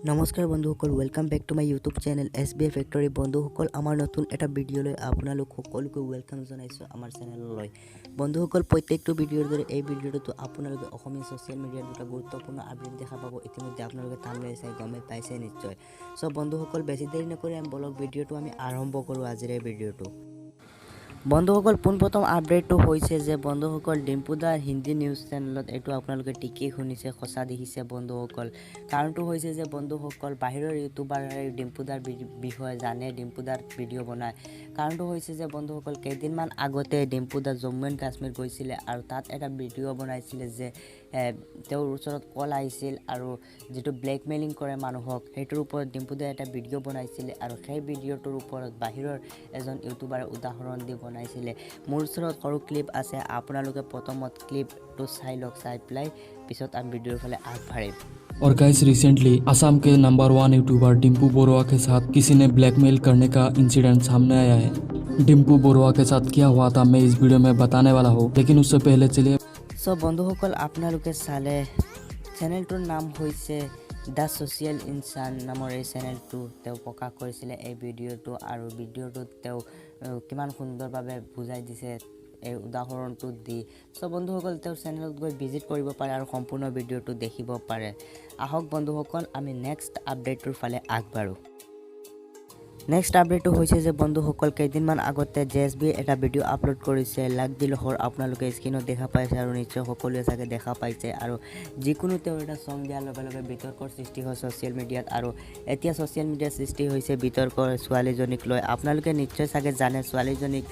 নমস্কাৰ বন্ধুসকল, welcome back to my YouTube channel SBA factory. বন্ধুসকল, আমাৰ নতুন এটা ভিডিঅ'লৈ আপোনালোক সকলোকে ৱেলকাম জনাইছোঁ আমাৰ চেনেললৈ। বন্ধুসকল, প্ৰত্যেকটো ভিডিঅ'ৰ দৰে এই ভিডিঅ'টো আপোনালোকে অসমীয়া ছ'চিয়েল মিডিয়াৰ দুটা গুৰুত্বপূৰ্ণ আপডেট দেখা পাব। ইতিমধ্যে আপোনালোকে টাইমলৈ চাই গমেই পাইছে নিশ্চয়। চ' বন্ধুসকল, বেছি দেৰি নকৰি বলক ভিডিঅ'টো আমি আৰম্ভ কৰোঁ আজিৰ এই ভিডিঅ'টো। বন্ধুসকল, পোনপ্ৰথম আপডেটটো হৈছে যে বন্ধুসকল, ডিম্পুদাৰ হিন্দী নিউজ চেনেলত এইটো আপোনালোকে ঠিকেই শুনিছে, সঁচা দেখিছে বন্ধুসকল। কাৰণটো হৈছে যে বন্ধুসকল, বাহিৰৰ ইউটিউবাৰে ডিম্পুদাৰ বিষয়ে জানে, ডিম্পুদাৰ ভিডিঅ' বনায়। কাৰণটো হৈছে যে বন্ধুসকল, কেইদিনমান আগতে ডিম্পুদা জম্মু এণ্ড কাশ্মীৰ গৈছিলে আৰু তাত এটা ভিডিঅ' বনাইছিলে যে তেওঁৰ ওচৰত কল আহিছিল আৰু যিটো ব্লেকমেইলিং কৰে মানুহক, সেইটোৰ ওপৰত ডিম্পুদাই এটা ভিডিঅ' বনাইছিলে আৰু সেই ভিডিঅ'টোৰ ওপৰত বাহিৰৰ এজন ইউটিউবাৰে উদাহৰণ দি বনাইছিলে। মোৰ ওচৰত সৰু ক্লিপ আছে, আপোনালোকে প্ৰথমত ক্লিপটো চাই লওক, চাই পেলাই পিছত আমি ভিডিঅ'ৰ ফালে আগবাঢ়িম। और गाइस, रिसेंटली असम के नंबर 1 यूट्यूबर डिम्पू बोरुआ के साथ किसी ने ब्लैकमेल करने का इंसिडेंट सामने आया है। डिम्पू बोरुआ के साथ क्या हुआ था मैं इस वीडियो में बताने वाला हूँ, लेकिन उससे पहले चलिए। सो বন্ধুসকল, আপোনালোকে চালে চেনেলটোৰ নাম হৈছে দ্য ছ'চিয়েল ইনচান নামৰ এই চেনেলটো তেওঁ প্ৰকাশ কৰিছিলে এই ভিডিঅ'টো, আৰু ভিডিঅ'টোত তেওঁ কিমান সুন্দৰভাৱে বুজাই দিছে এই উদাহৰণটো দি। চ' বন্ধুসকল, তেওঁৰ চেনেলত গৈ ভিজিট কৰিব পাৰে আৰু সম্পূৰ্ণ ভিডিঅ'টো দেখিব পাৰে। আহক বন্ধুসকল, আমি নেক্সট আপডেটটোৰ ফালে আগবাঢ়োঁ। নেক্সট আপডেটটো হৈছে যে বন্ধুসকল, কেইদিনমান আগতে JSB এটা ভিডিঅ' আপলোড কৰিছে, লাগ দিল হৰ, আপোনালোকে স্ক্ৰীনত দেখা পাইছে আৰু নিশ্চয় সকলোৱে চাগে দেখা পাইছে। আৰু যিকোনো তেওঁ এটা ছং দিয়াৰ লগে লগে বিতৰ্কৰ সৃষ্টি হয় ছ'চিয়েল মিডিয়াত, আৰু এতিয়া ছ'চিয়েল মিডিয়াৰ সৃষ্টি হৈছে বিতৰ্কৰ ছোৱালীজনীক লৈ। আপোনালোকে নিশ্চয় চাগে জানে ছোৱালীজনীক,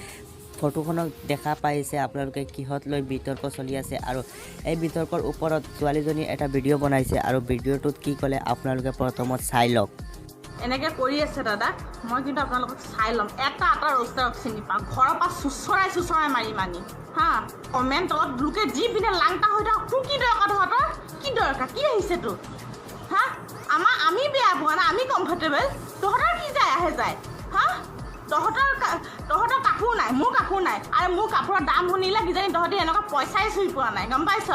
ফটোখনক দেখা পাইছে আপোনালোকে, কিহত লৈ বিতৰ্ক চলি আছে। আৰু এই বিতৰ্কৰ ওপৰত ছোৱালীজনীয়ে এটা ভিডিঅ' বনাইছে আৰু ভিডিঅ'টোত কি ক'লে আপোনালোকে প্ৰথমত চাই লওক। এনেকৈ কৰি আছে দাদা, মই কিন্তু আপোনালোকক চাই ল'ম, এটা ৰ'ষ্টাৰক চিনি পাওঁ, ঘৰৰ পৰা চুচৰাই মাৰি হা। কমেণ্ট তলত লোকে যি পিনে লাংটা হৈ থাকক, তোৰ কি দৰকাৰ, তহঁতৰ কি দৰকাৰ, কি আহিছে তোৰ হা। আমি বেয়া পোৱা নাই, আমি কমফৰ্টেবল, তহঁতৰ কি যায় হা। তহঁতৰ কাপোৰ নাই, মোৰ কাপোৰ নাই, আৰু মোৰ কাপোৰৰ দাম শুনিলে কিজানি তহঁতি এনেকুৱা পইচাই চুই পোৱা নাই, গম পাইছ।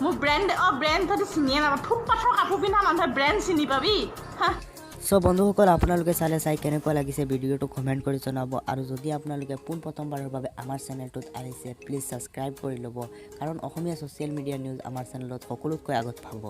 মোৰ ব্ৰেণ্ড তহঁতি চিনিয়ে নাপাওঁ, ফুটপাথৰ কাপোৰ পিন্ধা মানুহে ব্ৰেণ্ড চিনি পাবি হা। চ' বন্ধুসকল, আপোনালোকে চাই কেনেকুৱা লাগিছে ভিডিঅ'টো কমেণ্ট কৰি জনাব। আৰু যদি আপোনালোকে পোনপ্ৰথমবাৰৰ বাবে আমাৰ চেনেলটোত আহিছে, প্লিজ ছাবস্ক্ৰাইব কৰি ল'ব, কাৰণ অসমীয়া ছ'চিয়েল মিডিয়া নিউজ আমাৰ চেনেলত সকলোতকৈ আগত পাব।